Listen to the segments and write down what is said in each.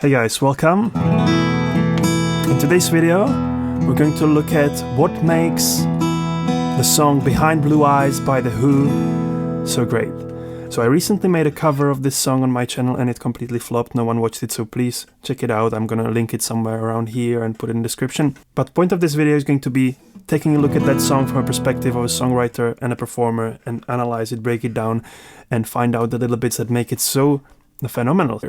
Hey guys, welcome. In today's video, we're going to look at what makes the song Behind Blue Eyes by The Who so great. So I recently made a cover of this song on my channel and it completely flopped. No one watched it, so please check it out. I'm gonna link it somewhere around here and put it in the description. But the point of this video is going to be taking a look at that song from a perspective of a songwriter and a performer and analyze it, break it down, and find out the little bits that make it so phenomenal.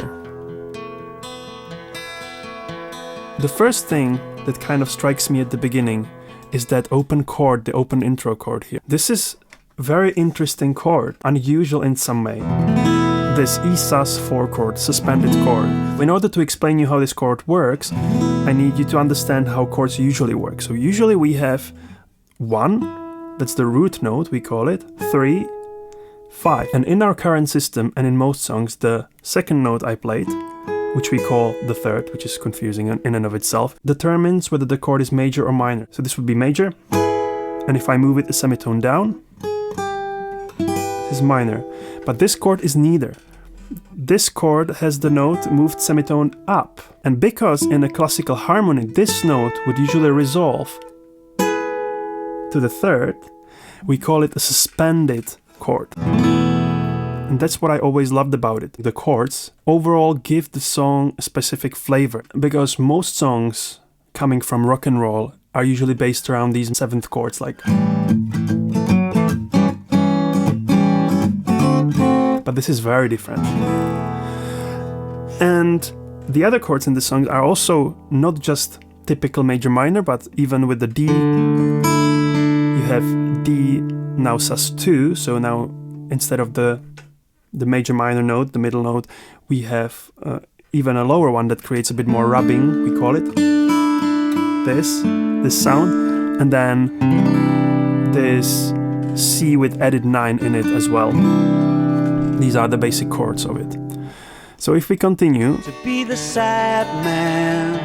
The first thing that kind of strikes me at the beginning is that open chord, the open intro chord here. This is a very interesting chord, unusual in some way. This E sus4 chord, suspended chord. In order to explain you how this chord works, I need you to understand how chords usually work. So usually we have 1, that's the root note, we call it, 3, 5. And in our current system and in most songs, the second note I played, which we call the third, which is confusing in and of itself, determines whether the chord is major or minor. So this would be major, and if I move it a semitone down, this is minor. But this chord is neither. This chord has the note moved semitone up, and because in a classical harmony this note would usually resolve to the third, we call it a suspended chord. And that's what I always loved about it. The chords overall give the song a specific flavor, because most songs coming from rock and roll are usually based around these 7th chords, like. But this is very different. And the other chords in the song are also not just typical major minor, but even with the D, you have D now sus2, so now instead of the major minor note, the middle note, we have even a lower one that creates a bit more rubbing, we call it. This sound, and then this C with added 9 in it as well. These are the basic chords of it. So if we continue. To be the sad man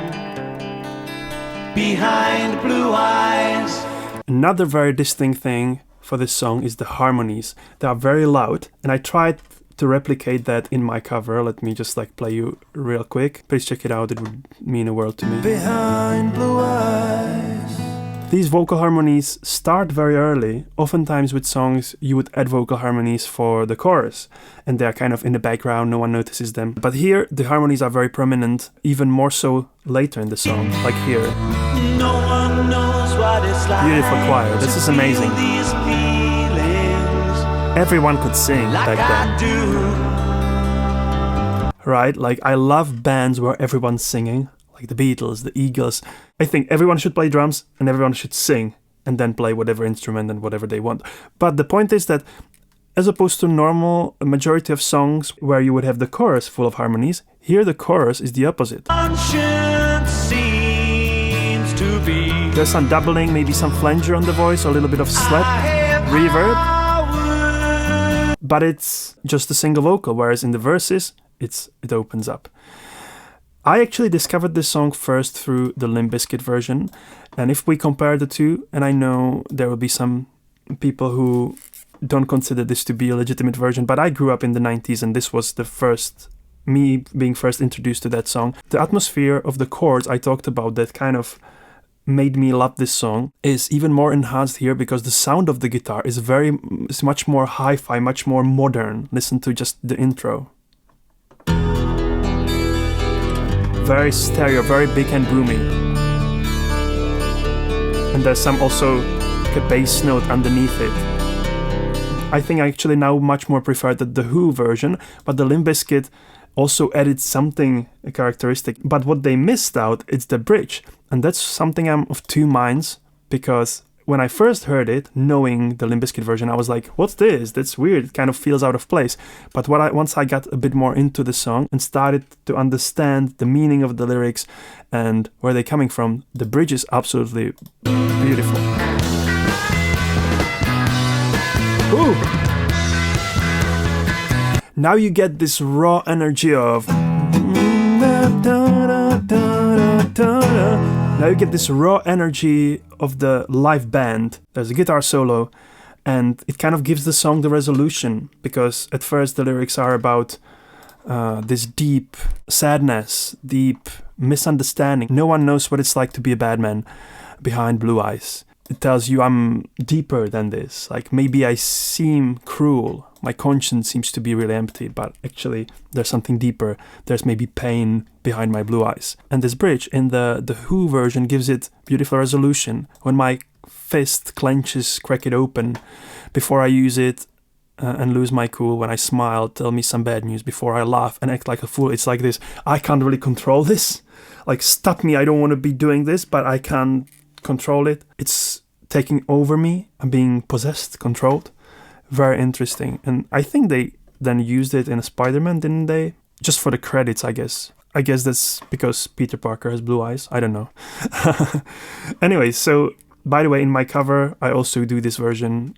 behind blue eyes. Another very distinct thing for this song is the harmonies. They are very loud, and I tried to replicate that in my cover. Let me just play you real quick. Please check it out, it would mean a world to me. Behind blue eyes. These vocal harmonies start very early. Oftentimes with songs you would add vocal harmonies for the chorus, and they are kind of in the background, no one notices them. But here the harmonies are very prominent, even more so later in the song, like here. No one knows what it's like. Beautiful choir, this is amazing. These feelings everyone could sing like back then. Right, like I love bands where everyone's singing, like the Beatles, the Eagles. I think everyone should play drums and everyone should sing and then play whatever instrument and whatever they want. But the point is that as opposed to normal majority of songs where you would have the chorus full of harmonies, here the chorus is the opposite. Seems to be. There's some doubling, maybe some flanger on the voice, or a little bit of slap, reverb. But it's just a single vocal, whereas in the verses, it opens up. I actually discovered this song first through the Limp Bizkit version, and if we compare the two, and I know there will be some people who don't consider this to be a legitimate version, but I grew up in the 90s and this was me being first introduced to that song. The atmosphere of the chords I talked about that kind of made me love this song is even more enhanced here because the sound of the guitar is much more hi-fi, much more modern. Listen to just the intro. Very stereo, very big and boomy. And there's some also a bass note underneath it. I think I actually now much more prefer the Who version, but the Limp Bizkit also added something characteristic. But what they missed out is the bridge. And that's something I'm of two minds, because when I first heard it, knowing the Limp Bizkit version, I was like, what's this? That's weird. It kind of feels out of place. But once I got a bit more into the song and started to understand the meaning of the lyrics and where they're coming from, the bridge is absolutely beautiful. Ooh. Now you get this raw energy of. Now you get this raw energy of the live band. There's a guitar solo, and it kind of gives the song the resolution, because at first the lyrics are about this deep sadness, deep misunderstanding. No one knows what it's like to be a bad man behind blue eyes. It tells you I'm deeper than this. Like, maybe I seem cruel. My conscience seems to be really empty, but actually there's something deeper. There's maybe pain behind my blue eyes. And this bridge in the Who version gives it beautiful resolution. When my fist clenches, crack it open, before I use it and lose my cool, when I smile, tell me some bad news, before I laugh and act like a fool. It's like this, I can't really control this. Like, stop me, I don't want to be doing this, but I can't control it. It's taking over me. I'm being possessed, controlled. Very interesting. And I think they then used it in a Spider-Man, didn't they? Just for the credits, I guess. I guess that's because Peter Parker has blue eyes. I don't know. Anyway, so by the way, in my cover, I also do this version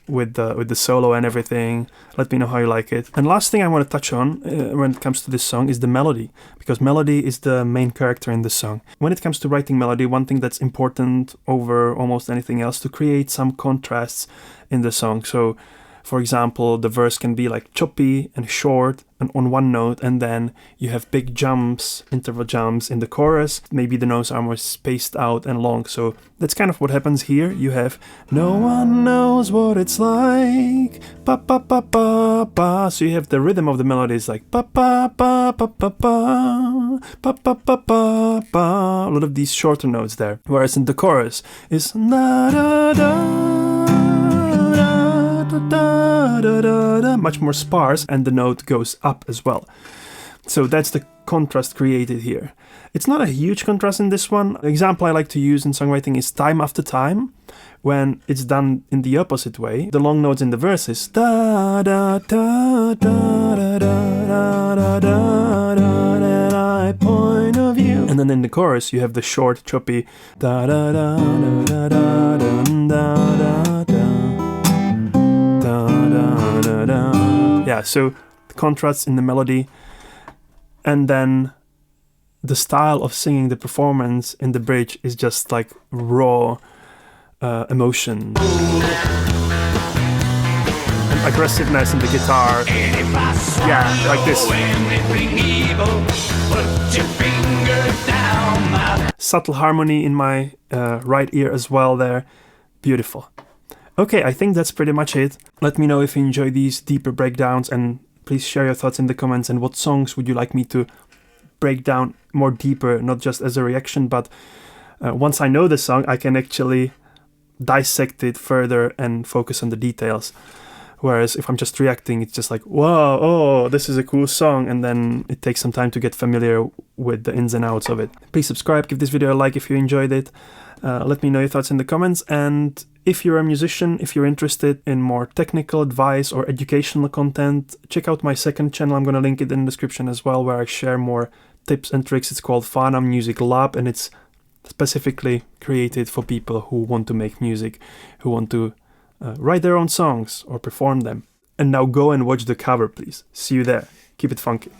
with the solo and everything. Let me know how you like it. And last thing I want to touch on when it comes to this song is the melody, because melody is the main character in the song. When it comes to writing melody, one thing that's important over almost anything else, to create some contrasts in the song. So, for example, the verse can be like choppy and short and on one note, and then you have big jumps, interval jumps in the chorus. Maybe the notes are more spaced out and long. So that's kind of what happens here. You have no one knows what it's like, ba ba ba ba ba. So you have the rhythm of the melody is like ba ba ba ba ba ba ba ba ba ba ba. A lot of these shorter notes there. Whereas in the chorus is na da da. Much more sparse, and the note goes up as well. So that's the contrast created here. It's not a huge contrast in this one. An example I like to use in songwriting is Time After Time, when it's done in the opposite way. The long notes in the verses da da da da da da da da da, I point of view, and then in the chorus you have the short choppy da da da da da da da da da. Yeah, so the contrasts in the melody, and then the style of singing, the performance in the bridge is just like raw emotion and aggressiveness in the guitar. Yeah, like this. Subtle harmony in my right ear as well there. Beautiful. Okay, I think that's pretty much it. Let me know if you enjoy these deeper breakdowns, and please share your thoughts in the comments, and what songs would you like me to break down more deeper, not just as a reaction, but once I know the song, I can actually dissect it further and focus on the details. Whereas if I'm just reacting, it's just like, whoa, oh, this is a cool song, and then it takes some time to get familiar with the ins and outs of it. Please subscribe, give this video a like if you enjoyed it. Let me know your thoughts in the comments, and if you're a musician, if you're interested in more technical advice or educational content, check out my second channel. I'm going to link it in the description as well, where I share more tips and tricks. It's called Fana Music Lab, and it's specifically created for people who want to make music, who want to write their own songs or perform them. And now go and watch the cover, please. See you there. Keep it funky.